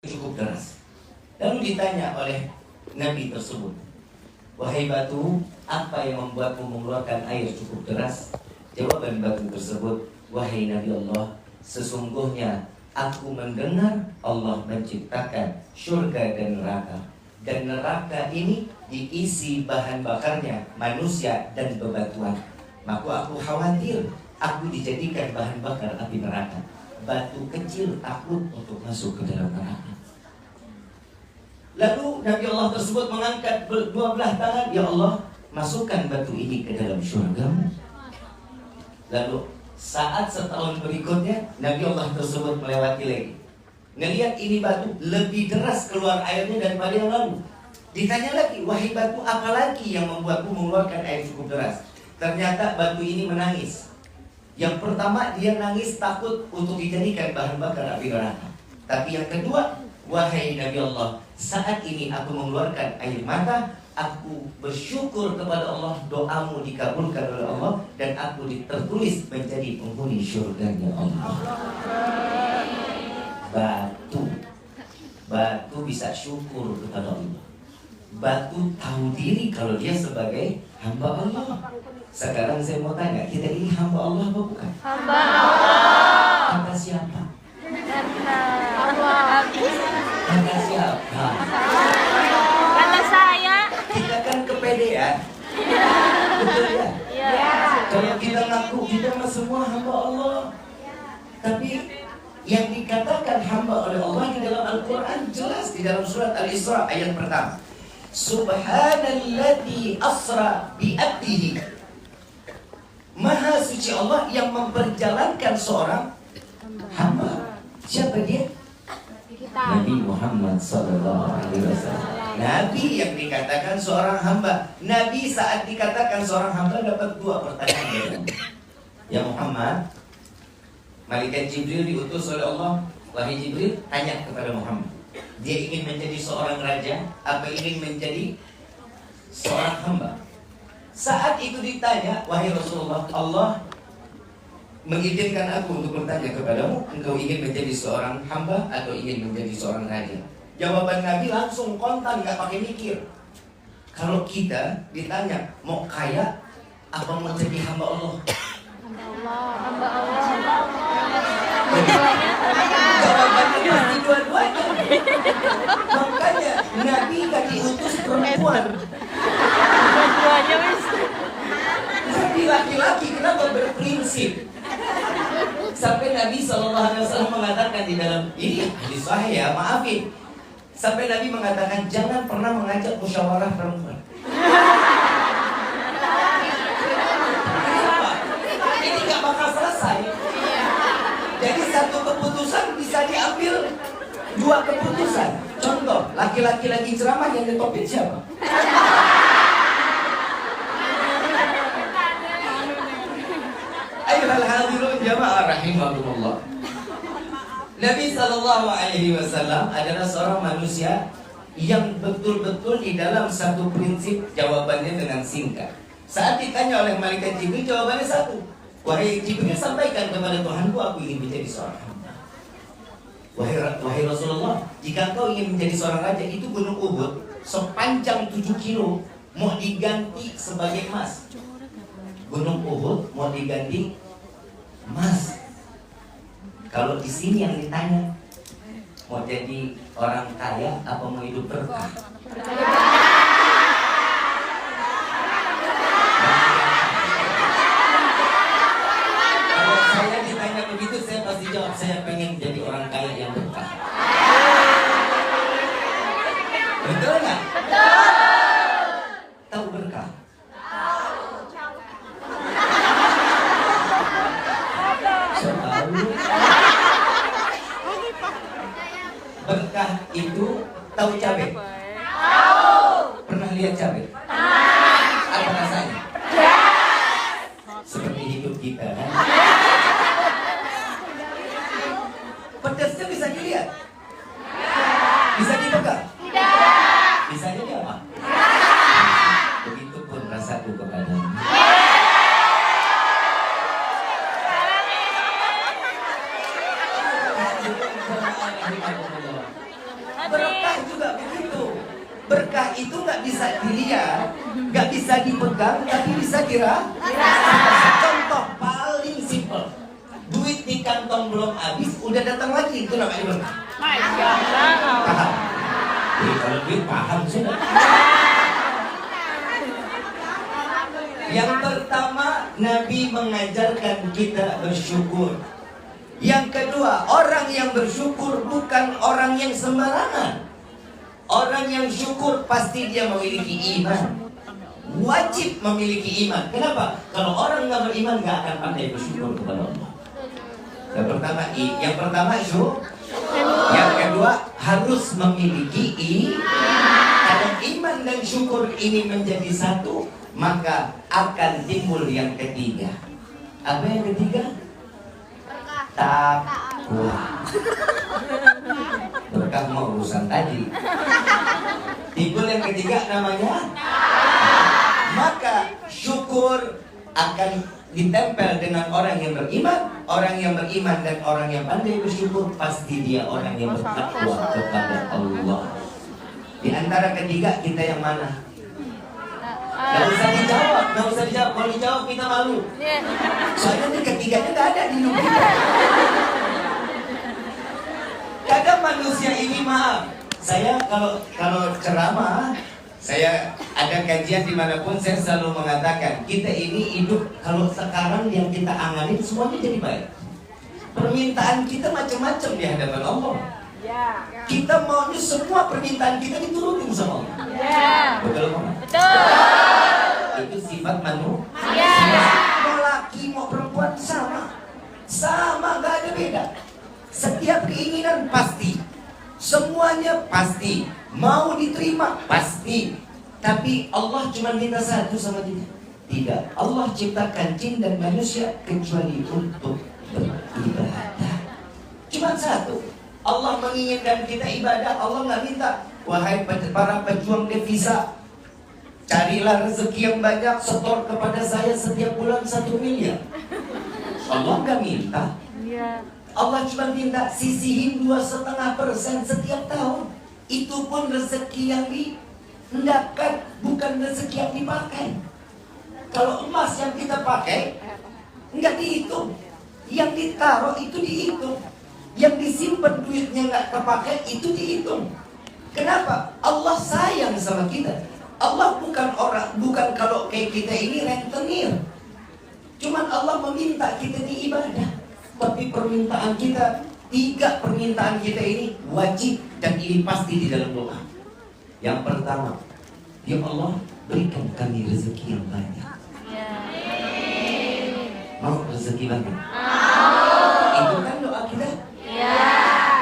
cukup deras. Lalu ditanya oleh Nabi tersebut, wahai batu, apa yang membuatmu mengeluarkan air cukup deras? Jawaban batu tersebut, wahai Nabi Allah, sesungguhnya aku mendengar Allah menciptakan surga dan neraka. Dan neraka ini diisi bahan bakarnya manusia dan bebatuan. Maka aku khawatir aku dijadikan bahan bakar api neraka. Batu kecil takut untuk masuk ke dalam neraka. Lalu Nabi Allah tersebut mengangkat dua belah tangan, ya Allah, masukkan batu ini ke dalam surga-Mu. Lalu saat setahun berikutnya, Nabi Allah tersebut melewati lagi. Ngelihat ini batu lebih deras keluar airnya daripada yang lalu. Ditanya lagi, wahai batu, apa lagi yang membuatmu mengeluarkan air cukup deras? Ternyata batu ini menangis. Yang pertama, dia nangis takut untuk dijadikan bahan bakar api neraka. Tapi yang kedua, wahai Nabi Allah, saat ini aku mengeluarkan air mata, aku bersyukur kepada Allah, doamu dikabulkan oleh Allah, dan aku tertulis menjadi penghuni syurganya Allah. Batu bisa syukur kepada Allah. Batu tahu diri kalau dia sebagai hamba Allah. Sekarang saya mau tanya, kita ini hamba Allah apa bukan? Hamba Allah. Kata siapa? Allah. Kata siapa? Kata saya. Kita kan kepedean. Betul ya? Iya. Kalau kita ngaku kita mah semua hamba Allah. Tapi yang dikatakan hamba oleh Allah di dalam Al-Quran jelas di dalam surat Al-Isra ayat pertama. Subhanalladzi asra bi'abdihi. Maha suci Allah yang memperjalankan seorang hamba. Siapa dia? Nabi Muhammad SAW. Nabi yang dikatakan seorang hamba. Nabi saat dikatakan seorang hamba dapat dua pertanyaan. Ya Muhammad, malaikat Jibril diutus oleh Allah. Wahai Jibril, tanya kepada Muhammad, dia ingin menjadi seorang raja apa ingin menjadi seorang hamba? Saat itu ditanya, wahai Rasulullah, Allah mengizinkan aku untuk bertanya kepadamu, engkau ingin menjadi seorang hamba atau ingin menjadi seorang raja? Jawaban Nabi langsung kontan, gak pakai mikir. Kalau kita ditanya, mau kaya apa mau jadi hamba Allah? Hamba Allah. Jawabannya pasti dua-duanya. Makanya Nabi gak diutus perempuan. Dua-duanya wis. Nabi laki-laki kenapa berprinsip? Sampai Nabi SAW mengatakan di dalam ini hadis sahih ya, maafin. Sampai Nabi mengatakan jangan pernah mengajak musyawarah perempuan. Ini gak bakal selesai. Jadi satu keputusan bisa diambil dua keputusan. Contoh, laki-laki lagi ceramah yang ditopik siapa? Ayyuhal hadirun jamaah rahimakumullah. Nabi SAW adalah seorang manusia yang betul-betul di dalam satu prinsip jawabannya dengan singkat. Saat ditanya oleh malaikat Jibril, jawabannya satu. Wahai Jibril, sampaikan kepada Tuhanku, aku ingin menjadi seorang hamba. Wahai Rasulullah, jika engkau ingin menjadi seorang raja, itu gunung Uhud sepanjang 7 kilo mau diganti sebagai emas. Gunung Uhud mau diganti emas. Kalau di sini yang ditanya, mau jadi orang kaya apa mau hidup berkah? Kalau saya ditanya begitu, saya pasti jawab, saya pengen jadi orang kaya yang berkah. Betul nggak? Betul. Tahu berkah? Berkah itu tahu cabai? Tahu. Pernah lihat cabai? Apa rasanya? Seperti hidup kita kan? Pedasnya bisa dilihat? Bisa dipegang? Tidak. Bisa jadi apa? Begitupun rasaku kepadamu. Berkah juga begitu. Berkah itu nggak bisa dilihat, nggak bisa dipegang, tapi bisa dirasakan. Contoh paling simpel, duit di kantong belum habis, udah datang lagi, itu namanya berkah. Paham? Jadi kalau duit paham sudah. Yang pertama, Nabi mengajarkan kita bersyukur. Yang kedua, orang yang bersyukur bukan orang yang sembarangan. Orang yang syukur pasti dia memiliki iman. Wajib memiliki iman. Kenapa? Kalau orang nggak beriman nggak akan pandai bersyukur kepada Allah. Yang pertama syukur. Yang kedua harus memiliki iman. Kalau iman dan syukur ini menjadi satu, maka akan timbul yang ketiga. Apa yang ketiga? Takwa. Berkah mau urusan tadi. Timbul yang ketiga namanya. Maka syukur akan ditempel dengan orang yang beriman. Orang yang beriman dan orang yang pandai bersyukur pasti dia orang yang bertakwa kepada Allah. Di antara ketiga kita yang mana? Gak usah dijawab, gak usah dijawab. Kalau dijawab kita malu. Soalnya ini ketiganya gak ada di hidup kita. Kadang manusia ini, maaf, saya kalau ceramah, saya ada kajian dimanapun saya selalu mengatakan kita ini hidup, kalau sekarang yang kita anganin semuanya jadi baik. Permintaan kita macam-macam di hadapan Allah. Kita maunya semua permintaan kita diturutin sama Allah. Betul kan? Betul. Itu sifat manusia. Mau laki mau perempuan sama gak ada beda. Setiap keinginan pasti, semuanya pasti, mau diterima pasti. Tapi Allah cuma minta satu sama kita. Tidak, Allah ciptakan jin dan manusia kecuali untuk beribadah. Cuma satu. Allah menginginkan kita ibadah. Allah nggak minta, wahai para pejuang devisa, carilah rezeki yang banyak, setor kepada saya setiap bulan 1 miliar. Allah nggak minta. Allah cuma minta sisihin 2,5% setiap tahun. Itu pun rezeki yang dihendakkan, bukan rezeki yang dipakai. Kalau emas yang kita pakai nggak dihitung, yang ditaruh itu dihitung. Yang disimpan duitnya nggak terpakai itu dihitung. Kenapa? Allah sayang sama kita. Allah bukan kalau kayak kita ini rentenir. Cuman Allah meminta kita di ibadah. Tapi permintaan kita, 3 permintaan kita ini wajib dan ini pasti di dalam doa. Yang pertama, ya Allah berikan kami rezeki yang banyak. Mau rezeki banyak? Itu kan doa kita.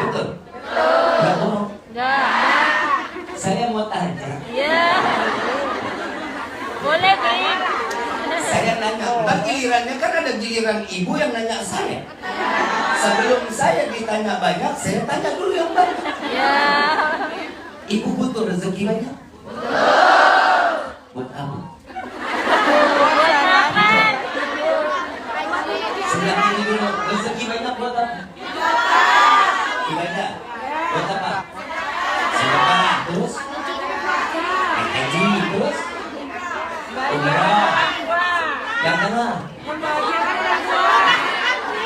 Betul? Gak bohong? Saya mau tanya. Boleh nih. Saya nanya, kan gilirannya kan ada giliran ibu yang nanya saya. Sebelum saya ditanya banyak, saya tanya dulu yang banyak. Ibu butuh rezeki banyak? Buat apa? Sebelah ini dulu, rezeki banyak buat apa? Ibadah. Buat apa? Sedekah, terus? Haji, terus? Umrah. Yang mana?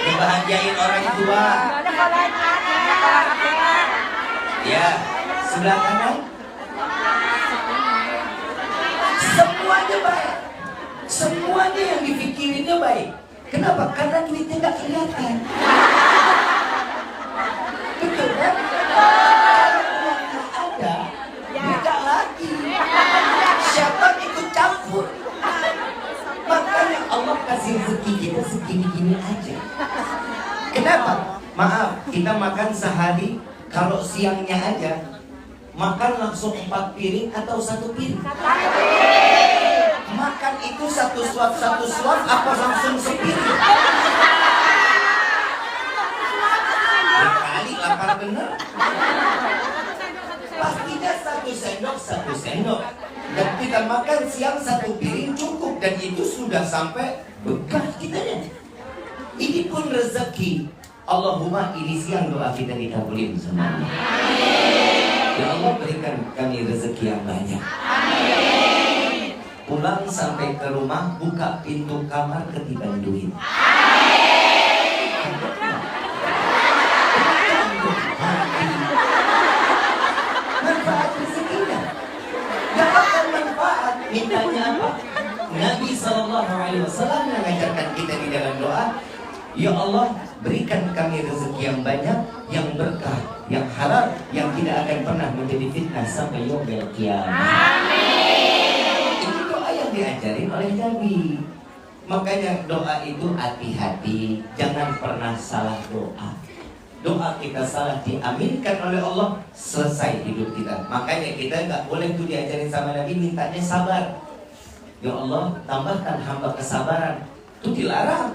Membahagiain orang tua. Ya, sebelah kanan. Semuanya baik. Semuanya yang dipikirinnya baik. Kenapa? Karena duitnya nggak kelihatan. Betul kan? Kalau ada, beda lagi. Siapa ikut campur? Makanya Allah kasih rezeki kita segini-gini aja. Kenapa? Maaf, kita makan sehari, kalau siangnya aja makan langsung 4 piring atau 1 piring? Makan itu satu suap apa langsung sepiring? Kali lapar bener. Pastinya 1 sendok. Dan kita makan siang 1 piring cukup. Dan itu sudah sampai bekal kitanya. Ini pun rezeki. Allahumma ini siang doa kita dikabulin semuanya. kami rezeki yang banyak. Pulang sampai ke rumah, buka pintu kamar ketiban duit. Manfaat rezekinya. Dapatkan manfaat. Mintanya apa? Nabi SAW mengajarkan kita di dalam doa, ya Allah, berikan kami rezeki yang banyak, yang berkah, yang halal, yang tidak akan pernah menjadi fitnah sampai yaumil qiyamah. Ini doa yang diajarin oleh Nabi. Makanya doa itu hati-hati, jangan pernah salah doa. Doa kita salah diaminkan oleh Allah, selesai hidup kita. Makanya kita nggak boleh tuh diajarin sama Nabi mintanya sabar. Ya Allah, tambahkan hamba kesabaran. Itu dilarang.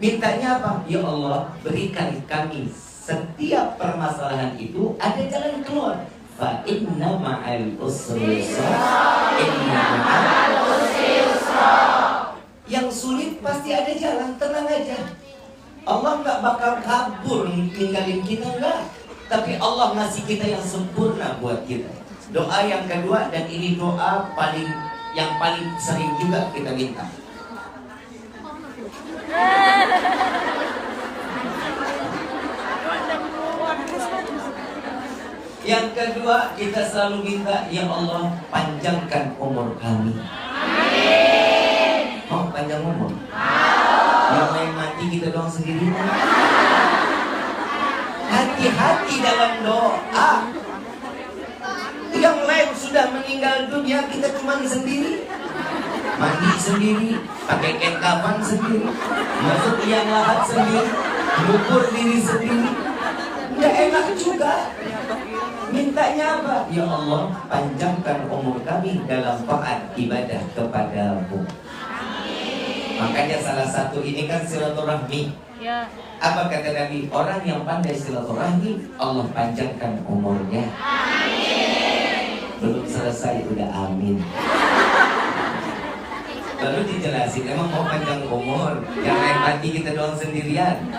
Mintanya apa? Ya Allah, berikan kami setiap permasalahan itu ada jalan keluar. Fa inna ma'al usri yusra. Inna ma'al usri yusra. Yang sulit pasti ada jalan, tenang aja. Allah nggak bakal kabur ninggalin kita, enggak. Tapi Allah ngasih kita yang sempurna buat kita. Doa yang kedua, dan ini doa yang paling sering juga kita minta. Yang kedua, kita selalu minta, ya Allah, panjangkan umur kami. Amin. Mau panjang umur? Yang lain mati kita doang sendiri. Hati-hati dalam doa. Yang lain sudah meninggal dunia, kita cuma sendiri. Mandi sendiri, pakai kain kafan sendiri, masuk liang lahat sendiri, mengukur diri sendiri. Nggak enak juga. Mintanya apa? Ya Allah, panjangkan umur kami dalam taat ibadah kepadamu. Makanya salah satu ini kan silaturahmi. Ya. Apa kata Nabi? Orang yang pandai silaturahmi, Allah panjangkan umurnya. Belum selesai udah amin. Lalu dijelasin, emang mau panjang umur, yang lain mati kita doang sendirian.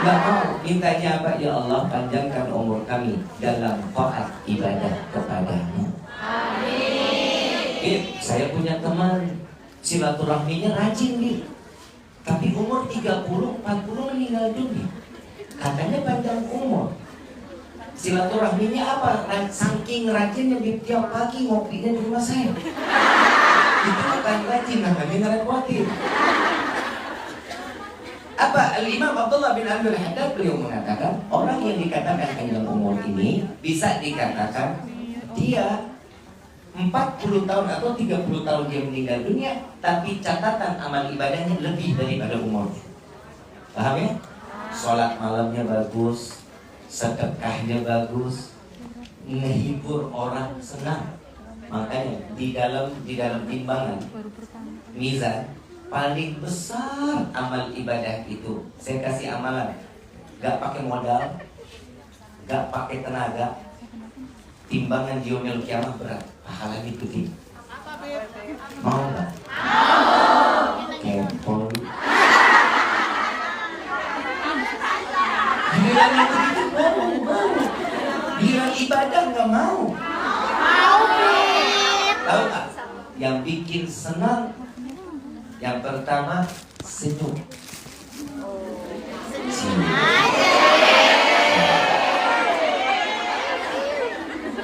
Gak mau. Mintanya apa? Ya Allah, panjangkan umur kami dalam taat ibadah kepadamu. Amin. Saya punya teman, silaturahminya rajin nih, tapi umur 30-40 meninggal dunia. Katanya panjang umur. Silaturahminya apa? Saking rajinnya tiap pagi ngopinya di rumah saya. Itu bukan rajin, namanya ngerepotin. Apa? Imam Abdullah bin Abdul Haddad beliau mengatakan, orang yang dikatakan panjang umur ini bisa dikatakan dia 40 tahun atau 30 tahun dia meninggal dunia, tapi catatan amal ibadahnya lebih daripada umur. Paham ya? Sholat malamnya bagus, sedekahnya bagus, menghibur orang senang. Makanya di dalam timbangan mizan paling besar amal ibadah itu, saya kasih amalan, gak pakai modal, gak pakai tenaga. Timbangan di yaumil qiyamah berat, pahalanya gede. Mau gak? Mau. Kepol. Giliran yang begitu mau. Giliran ibadah gak mau. Tahu gak? Yang bikin senang, yang pertama senyum.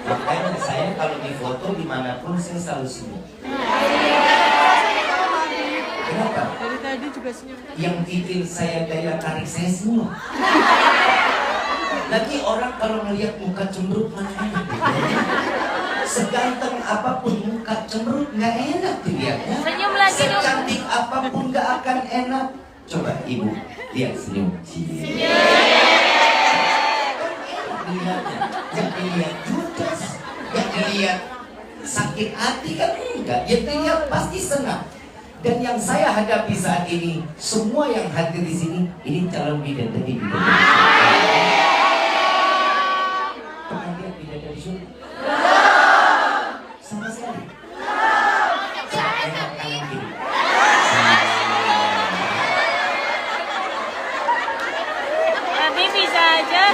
Makanya saya kalau di foto dimanapun saya selalu senyum. Kenapa? Dari tadi juga senyum. Yang bikin saya daya tarik saya senyum. Lagi orang kalau melihat muka cemberut mana enak. Seganteng apapun muka cemberut nggak enak dilihatnya. Senyum lagi dong. Secantik apapun nggak akan enak. Coba ibu lihat senyum. Dilihatnya, yang dilihat judes, yang dilihat sakit hati kan enggak. Yang dilihat pasti senang. Dan yang saya hadapi saat ini, semua yang hadir di sini, ini calon bidadari. Pernah lihat bidadari surga? Sama sekali. Enak kanan kiri. Tapi bisa aja.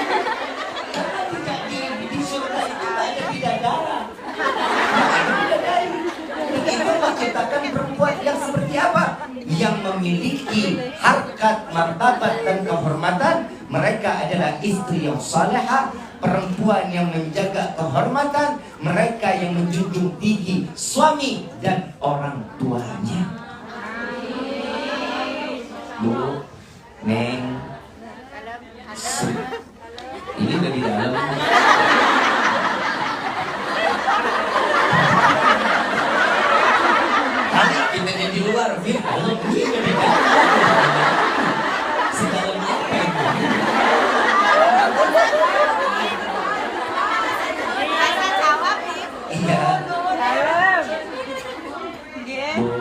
Karena tidak di surga itu tidak ada bidadara. harkat, martabat, dan kehormatan. Mereka adalah istri yang salehah, perempuan yang menjaga kehormatan, mereka yang menjunjung tinggi suami dan orang tuanya. Bu, Neng, ini udah di dalam. Tadi kita jadi luar, Fir. Ini udah di dalam. Sedalam apa ini? Iya. Bu.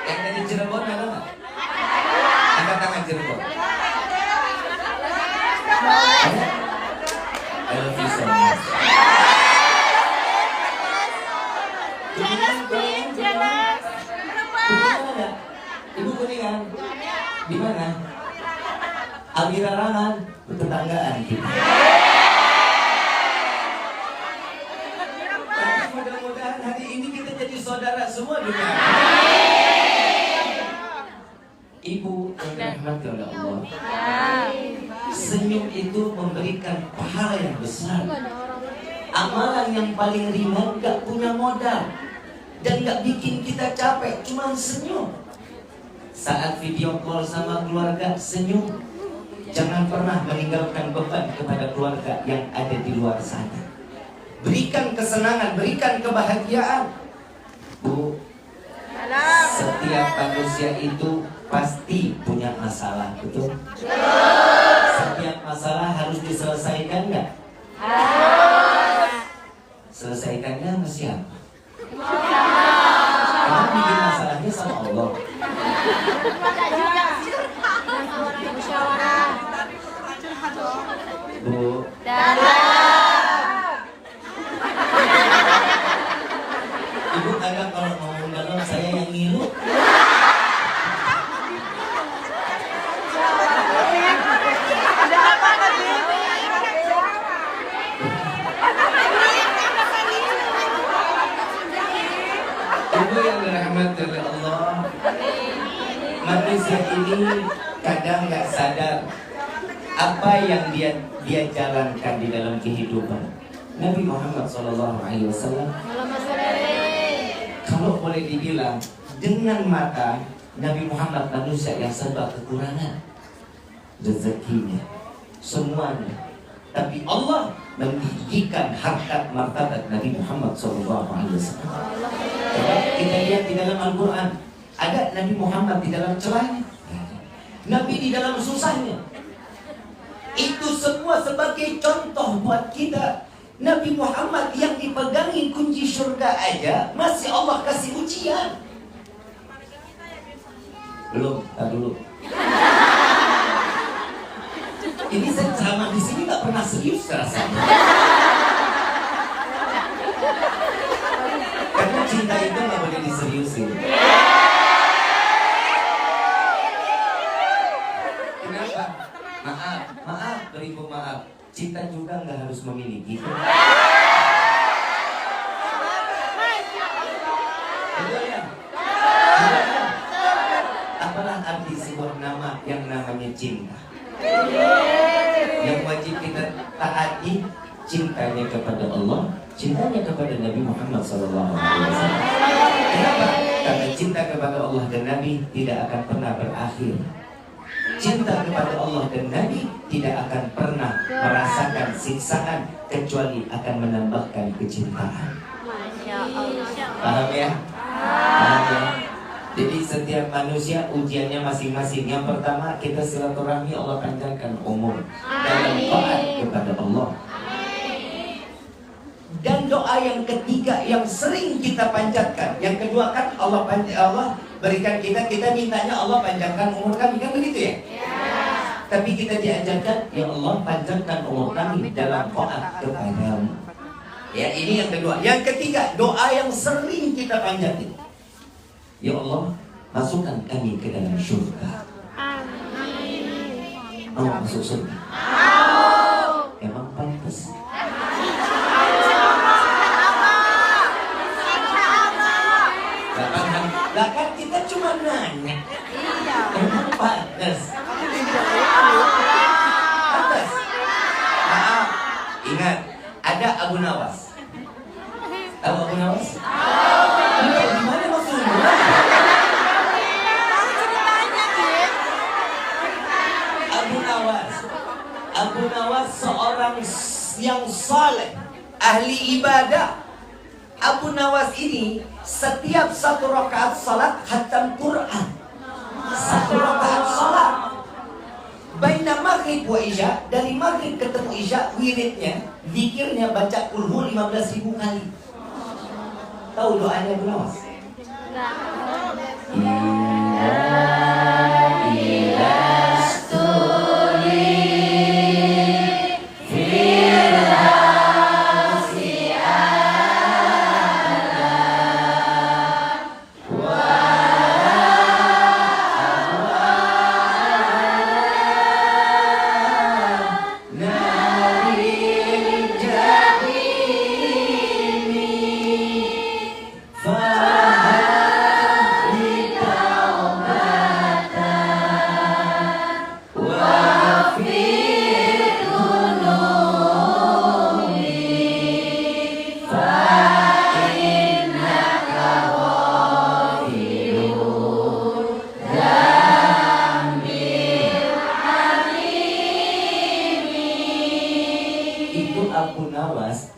Yang dari Cirebon ada nggak? Angkat tangan Cirebon. I love you so much. Ibu Kuningan. Di mana? Alirarangan, tetanggaan kita. Tapi mudah-mudahan hari ini kita jadi saudara semua juga. Ibu yang dirahmati oleh Allah. Senyum itu memberikan pahala yang besar. Amalan yang paling ringan gak punya modal dan gak bikin kita capek, cuma senyum. Saat video call sama keluarga, senyum. Jangan pernah meninggalkan beban kepada keluarga yang ada di luar sana. Berikan kesenangan, berikan kebahagiaan. Bu, setiap manusia itu pasti punya masalah, betul? Setiap masalah harus diselesaikan nggak? Selesaikannya sama siapa? Karena bikin masalahnya sama Allah. Bu, Ibu kadang kalau ngomong dalam saya yang ngilu. Ibu yang dirahmati oleh Allah, manusia ini kadang nggak sadar apa yang dia jalankan di dalam kehidupan. Nabi Muhammad SAW, kalau boleh dibilang, dengan mata Nabi Muhammad manusia yang serba kekurangan rezekinya, semuanya. Tapi Allah meninggikan harkat martabat Nabi Muhammad SAW. Coba kita lihat di dalam Al-Quran, ada Nabi Muhammad di dalam celahnya, Nabi di dalam susahnya. Itu semua sebagai contoh buat kita. Nabi Muhammad yang dipegangi kunci surga aja masih Allah kasih ujian. Belum, tak dulu. Ini saya ceramah di sini nggak pernah serius rasanya. Karena cinta itu nggak boleh diseriusin. Kenapa? Maaf, beribu maaf. Cinta juga nggak harus memiliki. Betul ya? Apalah arti sebuah nama yang namanya cinta? Yang wajib kita taati cintanya kepada Allah, cintanya kepada Nabi Muhammad SAW. Kenapa? Karena cinta kepada Allah dan Nabi tidak akan pernah berakhir. Cinta kepada Allah dan Nabi tidak akan pernah merasakan siksaan kecuali akan menambahkan kecintaan. Paham ya? Paham ya? Jadi setiap manusia ujiannya masing-masing. Yang pertama, kita silaturahmi, Allah panjangkan umur dalam taat kepada Allah. Dan doa yang ketiga yang sering kita panjatkan, yang kedua kan Allah berikan kita mintanya Allah panjangkan umur kami, kan begitu ya? Tapi kita diajarkan, ya Allah panjangkan umur kami dalam taat kepadamu. Ya, ini yang kedua. Yang ketiga, doa yang sering kita panjatin. Ya Allah, masukkan kami ke dalam surga. Amin. Mau masuk surga? Emang pantas? Abu Nawas. Tahu Abu Nawas? Gimana maksudnya? Abu Nawas seorang yang saleh, ahli ibadah. Abu Nawas ini setiap satu rakaat salat khatam Quran. Satu rakaat salat. Baina maghrib wa isya, dari maghrib ketemu isya, wiridnya, zikirnya baca kulhu 15.000 kali. Tahu doanya Abu Nawas?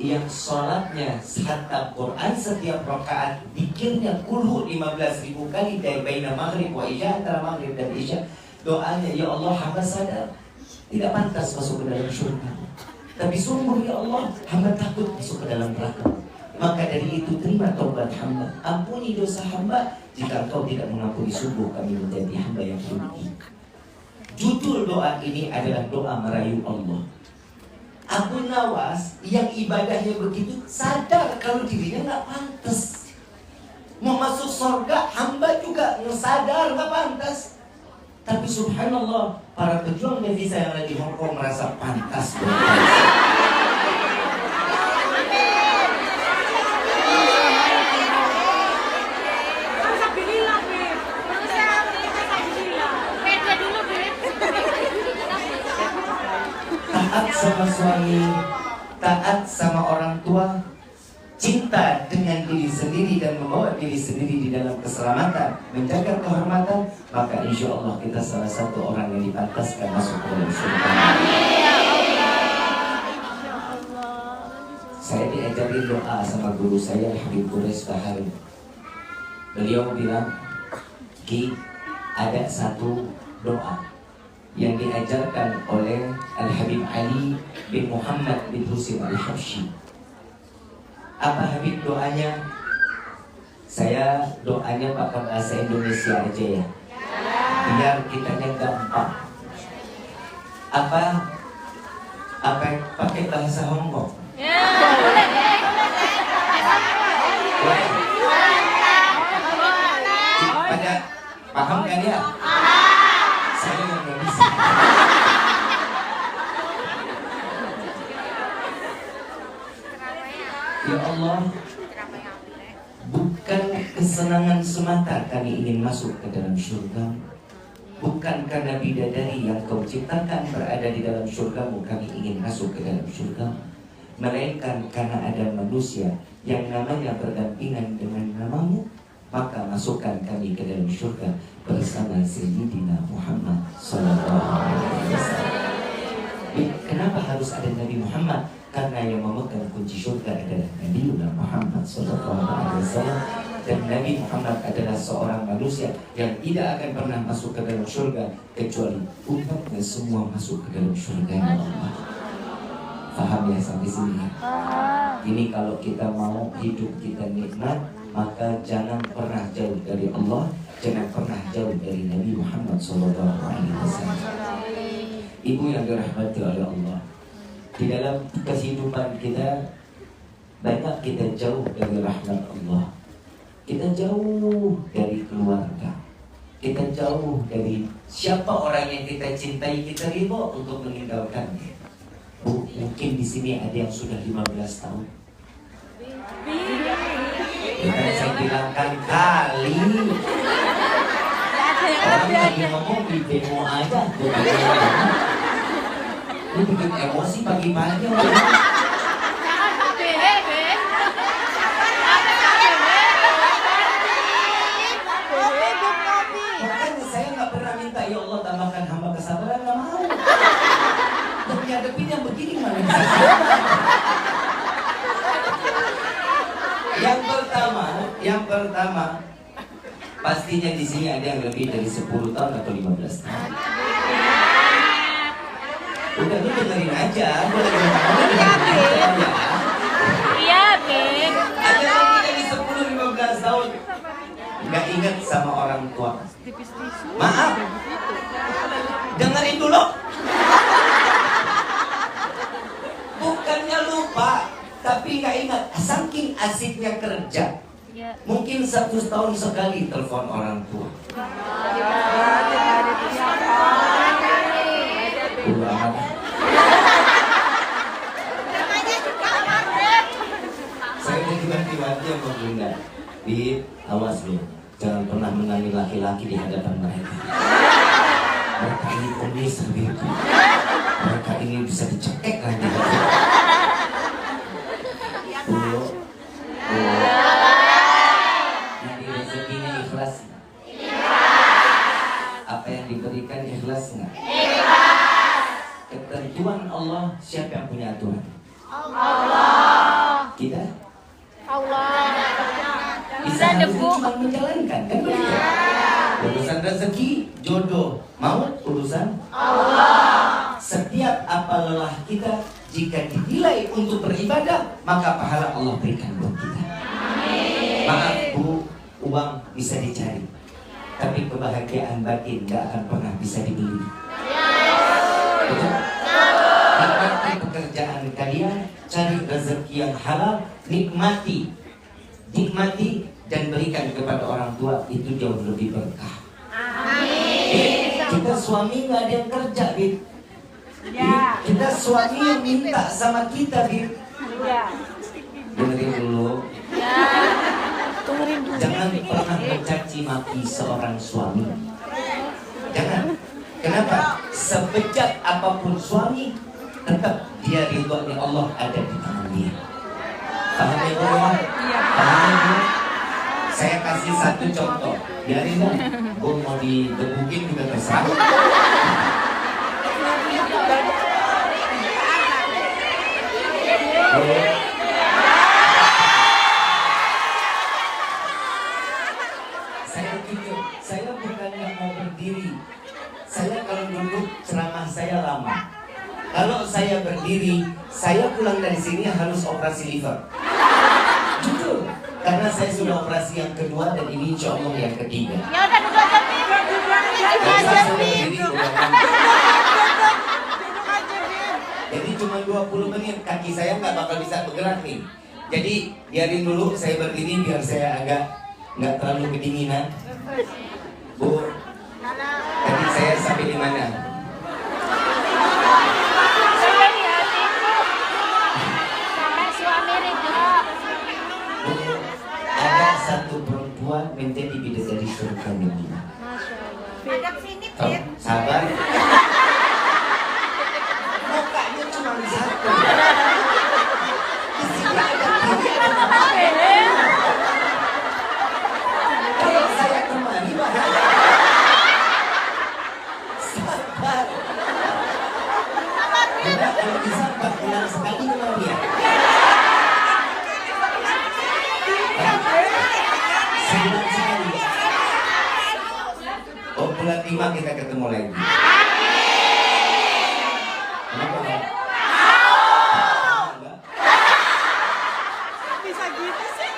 Yang sholatnya khatam Quran setiap rakaat, dikirnya kulhu 15.000 kali dari baina maghrib wa isya, antara maghrib dan isya. Doanya, ya Allah, hamba sadar tidak pantas masuk ke dalam surga, tapi sungguh ya Allah, hamba takut masuk ke dalam neraka. Maka dari itu terima taubat hamba, ampuni dosa hamba. Jika engkau tidak mengampuni, sungguh kami menjadi hamba yang rugi. Judul doa ini adalah doa merayu Allah. Abu Nawas yang ibadahnya begitu sadar kalau dirinya nggak pantas mau masuk surga, hamba juga sadar nggak pantas. Tapi subhanallah, para pejuang devisa yang lagi Hongkong merasa pantas. Taat sama suami, taat sama orang tua, cinta dengan diri sendiri dan membawa diri sendiri di dalam keselamatan, menjaga kehormatan, maka insya Allah kita salah satu orang yang dipantaskan masuk ke dalam surga. Saya diajarin doa sama guru saya, Habib Quraish Bahari. Beliau bilang, Ki, ada satu doa yang diajarkan oleh Al-Habib Ali bin Muhammad bin Husin Al-Habsyi. Apa Habib doanya? Saya doanya pakai bahasa Indonesia aja ya, biar kitanya gampang. Apa pakai bahasa Hongkong? Pada paham kan ya? Saya yang nggak bisa. Ya Allah, bukan kesenangan semata kami ingin masuk ke dalam surga. Bukan karena bidadari yang kau ciptakan berada di dalam surgamu kami ingin masuk ke dalam surga, melainkan karena ada manusia yang namanya berdampingan dengan namamu, maka masukkan kami ke dalam surga bersama Sayyidina Muhammad sallallahu alaihi wasallam. Kenapa harus ada Nabi Muhammad? Karena yang memegang kunci surga adalah Nabi Muhammad sallallahu alaihi wasallam, dan Nabi Muhammad adalah seorang manusia yang tidak akan pernah masuk ke dalam surga kecuali umatnya semua masuk ke dalam surga Allah. Paham ya sampai sini? Ini kalau kita mau hidup kita nikmat, maka jangan pernah jauh dari Allah, jangan pernah jauh dari Nabi Muhammad SAW. Ibu yang dirahmati oleh Allah, di dalam kehidupan kita banyak kita jauh dari rahmat Allah. Kita jauh dari keluarga, kita jauh dari siapa orang yang kita cintai, kita riba untuk meninggalkannya. Mungkin di sini ada yang sudah 15 tahun. Bukan saya bilangkan kali. Orang lagi ngomong di demo aja. Lu bikin emosi pagi-pagi. ngadepin yang begini mana bisa? Yang pertama, pastinya di sini ada yang lebih dari 10 tahun atau 15 tahun. Udah lu dengerin aja, gue lagi ngomong aja ya. Iya, Beb. Ada lebih dari 10-15 tahun nggak ingat sama orang tua. Maaf, dengerin dulu. Bukannya lupa, tapi nggak ingat. Saking asiknya kerja, mungkin 1 tahun sekali telepon orang tua. Saya udah dibantu sama Bunda. Bib, awas lu, jangan pernah mengambil laki-laki di hadapan mereka. Mereka ini komunis, Bib. Mereka ini bisa dicekek lagi. Nanti rezekinya ikhlas nggak? Apa yang diberikan ikhlas nggak? Ketentuan Allah, siapa yang punya aturan? Allah. Kita? Allah. Bisa cuma menjalankan, kan begitu? Urusan rezeki, jodoh, maut urusan Allah. Setiap apa lelah kita, jika dinilai untuk beribadah, maka pahala Allah berikan buat kita. Maaf Bu, uang bisa dicari, tapi kebahagiaan batin gak akan pernah bisa dibeli. Betul? Nikmati pekerjaan kalian, cari rezeki yang halal, nikmati dan berikan kepada orang tua, itu jauh lebih berkah. Kita suami nggak ada yang kerja, Bib. Kita suami yang minta sama kita, Bib. Dengerin dulu. Jangan pernah mencaci maki seorang suami. Jangan. Kenapa? Sebejat apapun suami, tetap dia ridhonya Allah ada di tangan dia. Paham ya Bu? Paham ya Bu? Saya kasih satu contoh. Biarin dong, Bu mau digebukin juga terserah. Saya bukannya mau berdiri. Saya kalau duduk ceramah saya lama. Kalau saya berdiri, saya pulang dari sini harus operasi liver. Jujur, karena saya sudah operasi yang kedua dan ini insya Allah yang ketiga. Ya udah duduk aja, Bib. Jadi cuma 20 menit kaki saya nggak bakal bisa bergerak nih. Jadi biarin dulu saya berdiri biar saya agak nggak terlalu kedinginan. Bu, tadi saya sampai di mana? Sampai di hatiku. Sampai suami ridho. Bu, ada satu perempuan menjadi bidadari surga Medina. Oh, sabar. Mukanya cuma satu. Di sini ada kiri, ada kanan. Kalau saya kemari bahaya. Sabar. Udah kalau bisa 4 bulan sekali kemari ya. Sebulan sekali. Oh, bulan 5 kita ketemu lagi. Kenapa Pak? Bisa gitu sih.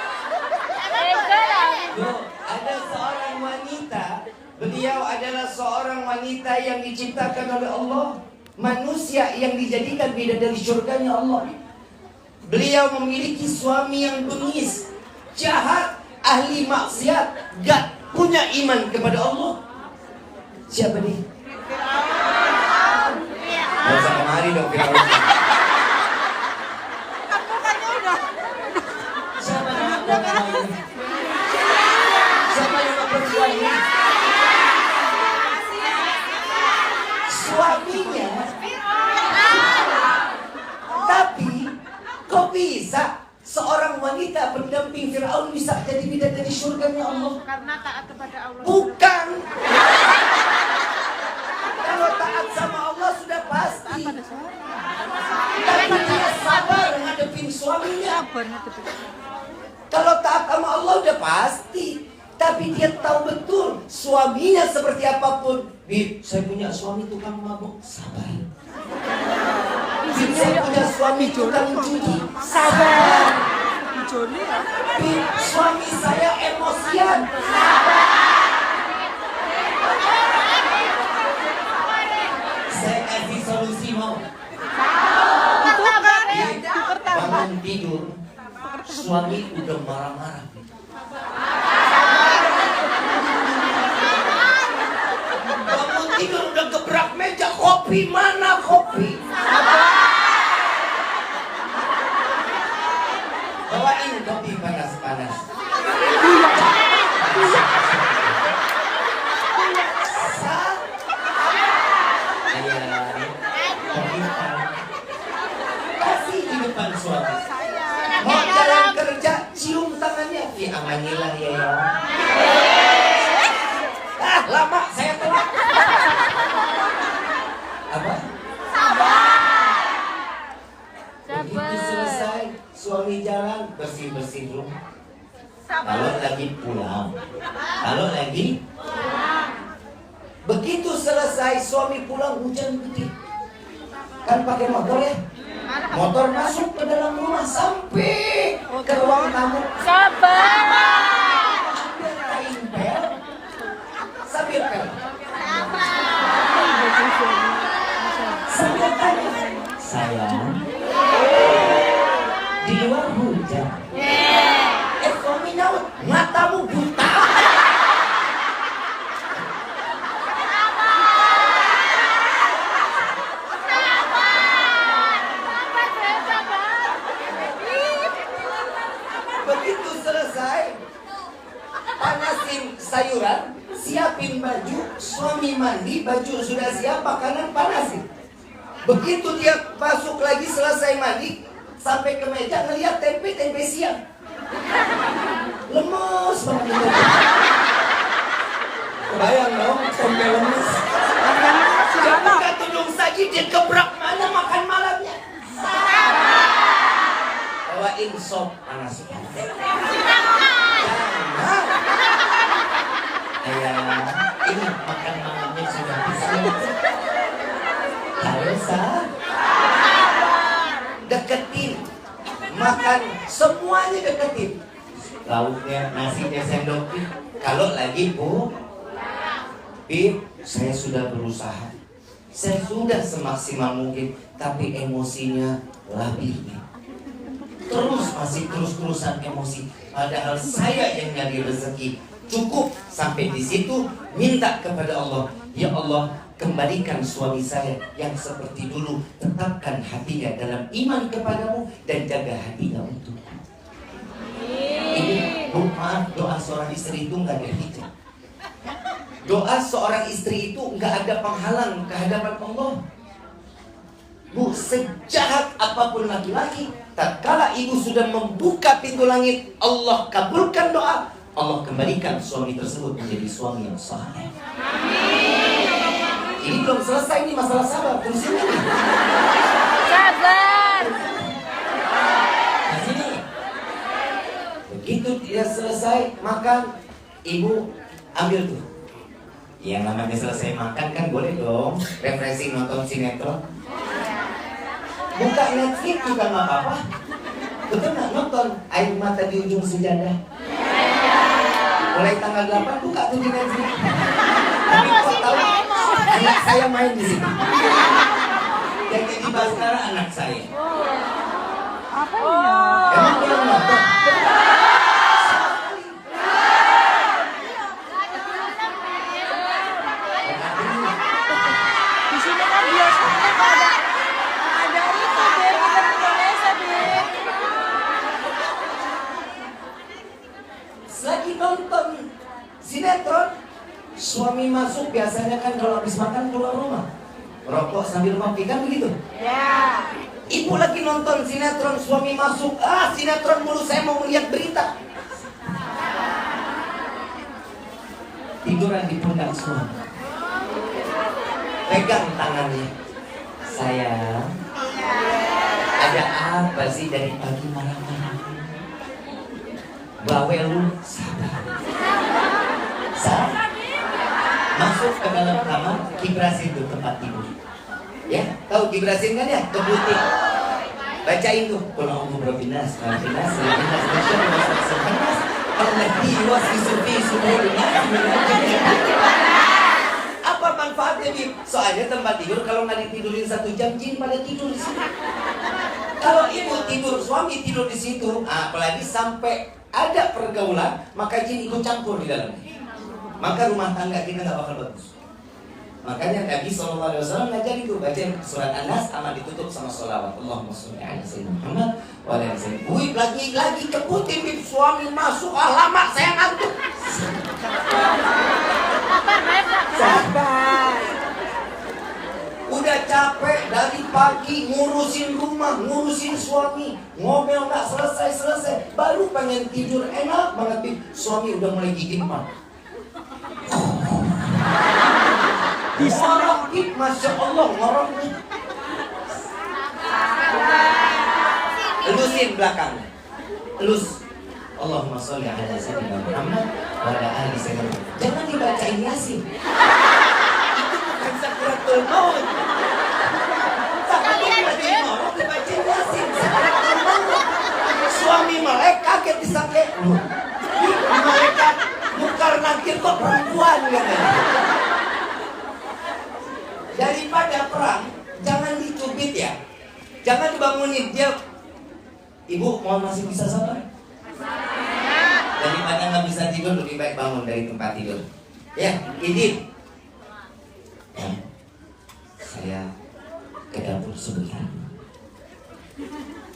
Loh, ada seorang wanita, beliau adalah seorang wanita yang diciptakan oleh Allah, manusia yang dijadikan bidadari surganya Allah. Beliau memiliki suami yang bengis, jahat, ahli maksiat, gak punya iman kepada Allah. Siapa nih? Gak usah kemari dong, Firaun. Siapa namanya? Siapa yang perempuan ini? Suaminya. Tapi kok bisa seorang wanita pendamping Firaun bisa jadi bidadari surganya Allah? Karena taat kepada Allah. Bukan. Kalau taat sama Allah sudah pasti. Tapi dia sabar ngadepin suaminya. Sabar ngadepin. Kalau taat sama Allah udah pasti. Tapi dia tahu betul suaminya seperti apapun. Bib, saya punya suami tukang mabuk. Sabar. Bib, saya punya suami tukang cuci. Sabar. Bib, suami saya emosian. Saya kasih solusi mau. Bangun tidur, suami udah marah-marah. Bangun tidur udah gebrak meja, kopi mana kopi? Bawain kopi panas-panas. Kasih di depan suami. Mau jalan kerja, cium tangannya. Ya amanilah ya. Lama saya telat. Apa? Begitu selesai, suami jalan bersih-bersih rumah. Kalau lagi pulang. Begitu selesai suami pulang hujan gede. Kan pakai motor ya? Motor masuk ke dalam rumah sampai ke ruang tamu. Sabar. Ambil kain pel, sambil pel. Sambil tanya, sayang, di luar hujan. Suami nyaut, matamu buta. Begitu selesai, panasin sayuran, siapin baju, suami mandi, baju sudah siap, makanan panasin. Begitu dia masuk lagi selesai mandi, sampai ke meja ngeliat tempe siang. Lemes banget itu. Kebayang dong, tempe lemes. Dia buka tudung saji, dia gebrak mana makan malamnya. Bawain sop panas. Ayah, ini makan malamnya sudah disiap. Harus deketin, makan semuanya deketin. Lauknya, nasinya sendokin. Kalau lagi Bib, saya sudah berusaha. Saya sudah semaksimal mungkin, tapi emosinya labil. Terus masih terus-terusan emosi. Padahal saya yang nyari rezeki. Cukup sampai di situ, minta kepada Allah, ya Allah, kembalikan suami saya yang seperti dulu. Tetapkan hatinya dalam iman kepadamu dan jaga hatinya untukku. Ini doa seorang istri itu nggak ada hijab. Doa seorang istri itu nggak ada penghalang kehadapan Allah. Bu, sejahat apapun laki-laki, tatkala ibu sudah membuka pintu langit, Allah kabulkan doa, Allah kembalikan suami tersebut menjadi suami yang saleh. Ini belum selesai, ini masalah sabar. Terus ini. Sabar. Nah, sini. Begitu dia selesai makan, ibu ambil tuh. Yang namanya selesai makan kan boleh dong refreshing nonton sinetron. Buka Netflix juga nggak apa-apa. Betul nggak nonton Air Mata di Ujung Sejadah? Mulai tanggal 8 buka tuh di Netflix. Tapi kok tahu anak saya main di sini. Yang jadi Baskara anak saya. Apa ini? Emang belum nonton? Di sini kan biasanya ada itu deh, kita Indonesia deh. Lagi nonton sinetron, suami masuk biasanya kan kalau habis makan keluar rumah, rokok sambil ngopi kan begitu. Ya. Ibu lagi nonton sinetron, suami masuk, sinetron mulu, saya mau melihat berita. Tiduran di pundak suami, pegang tangannya, sayang, Ada apa sih dari pagi marah-marah? Bawel lu, sabar. Masuk ke dalam kamar, kibrasin tuh tempat tidur. Ya, tahu kibrasin kan ya? Kebutin. Bacain tuh. Kalau aku berbinas, binas, binas, apa manfaatnya Bib? Soalnya tempat tidur kalau nggak ditidurin 1 jam jin pada tidur di situ. Kalau ibu tidur, suami tidur di situ, apalagi sampai ada pergaulan, maka jin ikut campur di dalamnya. Maka rumah tangga kita nggak bakal bagus. Makanya Nabi SAW ngajar itu, baca surat An-Nas sama ditutup sama sholawat. Allahumma sholli ala sayyidina Muhammad wa ala sayyidina. Wih, lagi keputin Bib, suami masuk, lama saya ngantuk. Sabar. Udah capek dari pagi ngurusin rumah, ngurusin suami, ngomel nggak selesai, baru pengen tidur enak banget Bib. Suami udah mulai gigit mah. Ngorok Bib, Masya Allah, ngorok nih. Elusin belakangnya, elus. Allahumma sholli ala sayyidina Muhammad wa ala ali sayyidina Muhammad. Jangan dibacain Yasin. Itu bukan sakaratul maut. Sakaratul maut dibacain Yasin. Sakaratul maut. Suami melek kaget disangka. Malaikat mungkar nakir kok perempuan katanya. Daripada perang, jangan dicubit ya. Jangan dibangunin dia. Ibu mau masih bisa sabar? Daripada nggak bisa tidur, lebih baik bangun dari tempat tidur. Ya, Idin. Ya, saya ke dapur sebentar.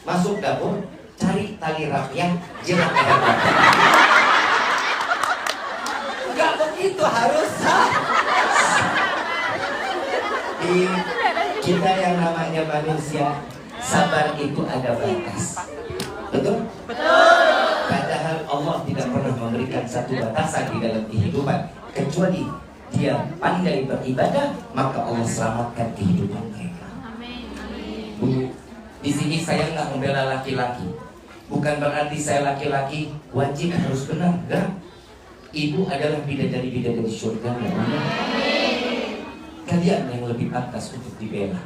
Masuk dapur, cari tali rapian, jerat ke dapur. Enggak begitu harus. Kita yang namanya manusia, sabar itu ada batas. Betul? Betul. Padahal Allah tidak pernah memberikan satu batasan di dalam kehidupan, kecuali dia pandai beribadah, maka Allah selamatkan kehidupan mereka. Bu, di sini saya nggak membela laki-laki. Bukan berarti saya laki-laki wajib harus benar, enggak. Ibu adalah bidadari-bidadari surga ya Allah. Kalian yang lebih pantas untuk dibela.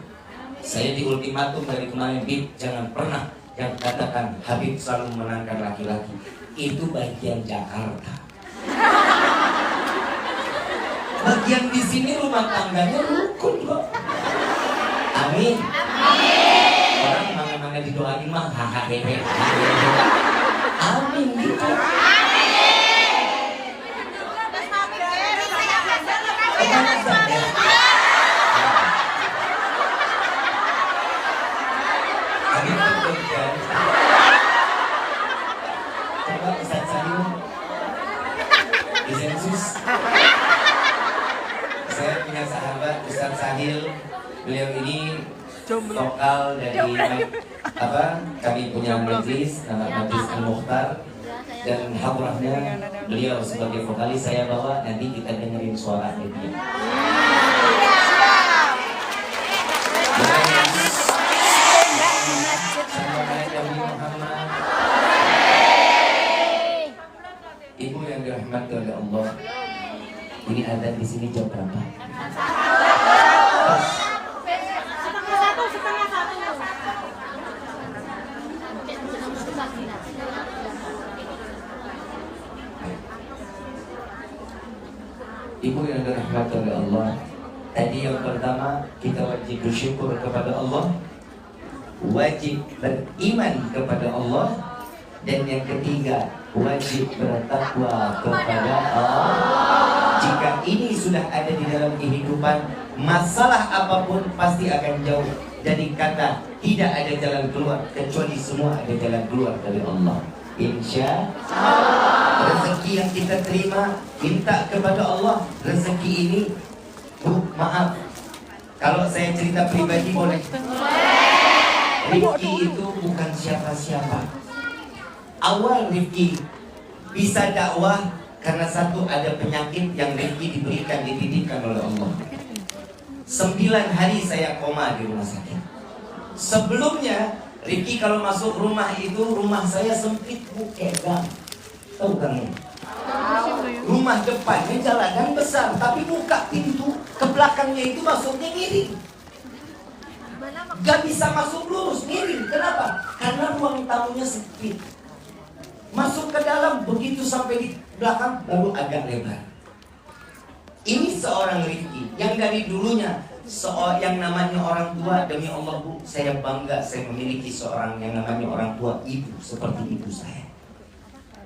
Saya di ultimatum dari kemarin, Bib, jangan pernah yang katakan Habib selalu memenangkan laki-laki. Itu bagian Jakarta. Bagian di sini rumah tangganya rukun kok. Amin. Orang mana-mana didoain mah hahaha. Amin gitu. Coba Ustaz Sahil Isensus. Saya punya sahabat Ustaz Sahil. Beliau ini vokal dari kami punya majlis, nama Majlis Al-Mukhtar. Dan hadrahnya beliau sebagai vokalis saya bawa, nanti kita dengerin suaranya dia. Ibu yang dirahmati oleh Allah, ini adzan di sini jam berapa? Ibu yang dirahmati oleh Allah, tadi yang pertama kita wajib bersyukur kepada Allah, wajib beriman kepada Allah, dan yang ketiga wajib bertakwa kepada Allah. Jika ini sudah ada di dalam kehidupan, masalah apapun pasti akan jauh. Jadi kata tidak ada jalan keluar kecuali semua ada jalan keluar dari Allah. Insya Allah. Rezeki yang kita terima, minta kepada Allah. Rezeki ini, maaf, kalau saya cerita pribadi boleh? Rezeki itu bukan siapa-siapa. Awal Rifki bisa dakwah karena satu, ada penyakit yang Rifki diberikan, dititipkan oleh Allah. 9 hari saya koma di rumah sakit. Sebelumnya Riki kalau masuk rumah itu, rumah saya sempit bu, kayak gang. Tahu gang? Rumah depannya jalanan besar, tapi buka pintu ke belakangnya itu masuknya miring. Gak bisa masuk lurus, miring. Kenapa? Karena ruang tamunya sempit. Masuk ke dalam, begitu sampai di belakang baru agak lebar. Ini seorang Riki yang dari dulunya yang namanya orang tua. Demi Allah bu, saya bangga saya memiliki seorang yang namanya orang tua, ibu seperti ibu saya.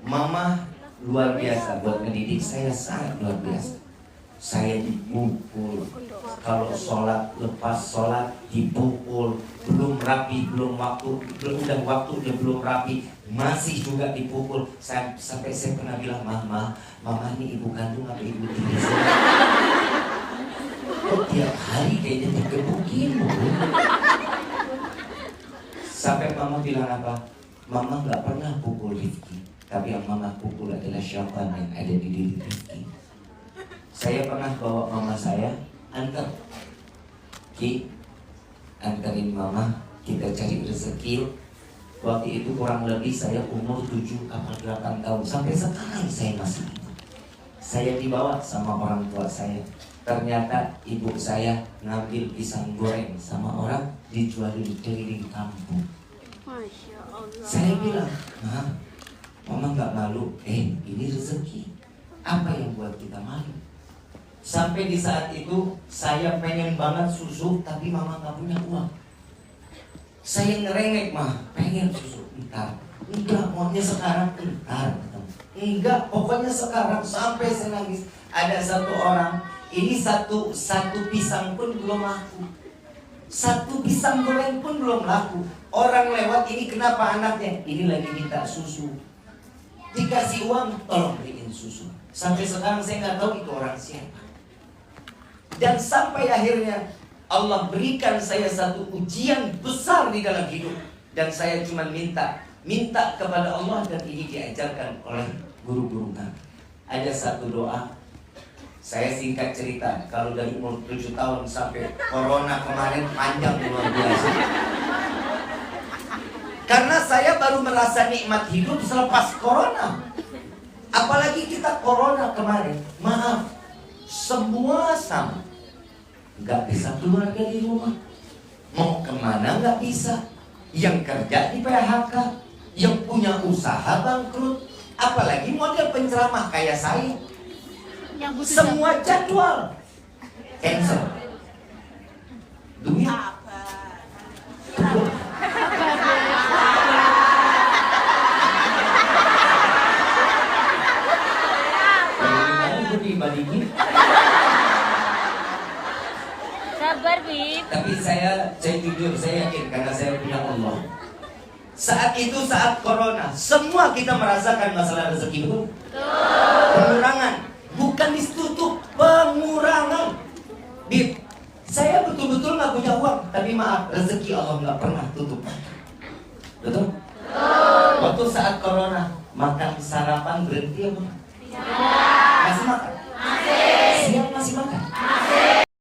Mama luar biasa buat mendidik saya, sangat luar biasa. Saya dipukul kalau sholat, lepas sholat dipukul, belum rapi, belum udah waktu udah belum rapi, masih juga dipukul. Sampai saya pernah bilang, mama ini ibu kandung apa ibu tiri saya? Kok tiap hari kayaknya digebukin? Sampai mama bilang apa? Mama nggak pernah pukul Rifki, tapi yang mama pukul adalah syaitan yang ada di diri Rifki. Saya pernah bawa mama saya, anterin mama, kita cari rezeki. Waktu itu kurang lebih saya umur 7 atau 8 tahun. Sampai sekarang saya masih ingat. Saya dibawa sama orang tua saya. Ternyata ibu saya ngambil pisang goreng sama orang, dijualin keliling kampung. Masya Allah. Saya bilang, mama nggak malu? Ini rezeki. Apa yang buat kita malu? Sampai di saat itu saya pengen banget susu, tapi mama nggak punya uang. Saya ngerengek, pengen susu. Enggak, maunya sekarang. Enggak, pokoknya sekarang. Sampai saya nangis. Ada satu orang, ini satu pisang pun belum laku, satu pisang goreng pun belum laku. Orang lewat, ini kenapa anaknya? Ini lagi minta susu. Dikasih uang, tolong beliin susu. Sampai sekarang saya nggak tahu itu orang siapa. Dan sampai akhirnya Allah berikan saya satu ujian besar di dalam hidup. Dan saya cuma minta kepada Allah, dan ini diajarkan oleh guru-guru kami. Ada satu doa. Saya singkat cerita, kalau dari umur 7 tahun sampai corona kemarin panjang luar biasa. Karena saya baru merasa nikmat hidup selepas corona. Apalagi kita corona kemarin, maaf, semua sama. Gak bisa keluar dari rumah, mau kemana gak bisa. Yang kerja di PHK, yang punya usaha bangkrut, apalagi model penceramah kayak saya. Semua jadwal cancel. Duit dibalikin. Sabar, Bib. Tapi saya jujur, saya yakin karena saya punya Allah. Saat itu, saat corona, semua kita merasakan masalah rezeki, betul? Pengurangan, bukan ditutup, pengurangan. Bib, saya betul-betul nggak punya uang, tapi maaf, rezeki Allah nggak pernah tutup. Betul? Waktu saat corona, makan sarapan berhenti apa?